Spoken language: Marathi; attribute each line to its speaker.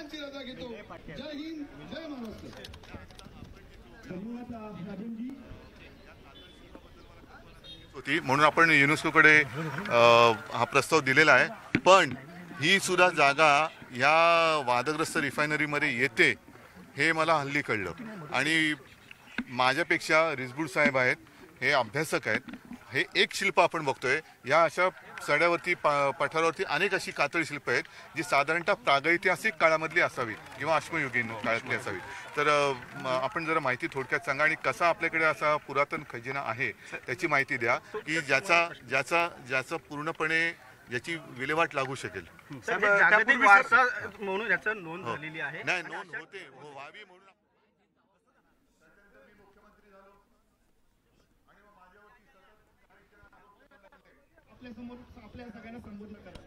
Speaker 1: रजा घेतो. जय हिंद, जय महाराष्ट्र. धन्यवाद राजनजी.
Speaker 2: होती म्हणून आपण युनेस्कोकडे हा प्रस्ताव दिलेला आहे. पण ही सुद्धा जागा या वादग्रस्त रिफायनरीमध्ये येते हे मला हल्ली कळलं. आणि माझ्यापेक्षा रिजबूड साहेब आहेत, हे अभ्यासक आहेत. हे एक शिल्प आपण बघतोय, या अशा सड्यावरती पठारावरती अनेक अशी कातळी शिल्प आहेत जी साधारणतः प्रागैतिहासिक काळामधली असावी किंवा अश्मयुगीन काळातली असावी. तर आपण जरा माहिती थोडक्यात सांगा आणि कसा आपल्याकडे असा पुरातन खजिना आहे त्याची माहिती द्या की ज्याचा पूर्णपणे याची विल्हेवाट लागू शकेल.
Speaker 3: जागतिक वारसा म्हणून याचं नोंद झालेली आहे.
Speaker 2: नाही, नोंद होते व्हावी म्हणून
Speaker 1: आपल्या समोर आपल्या सगळ्यांना संबोधन करा.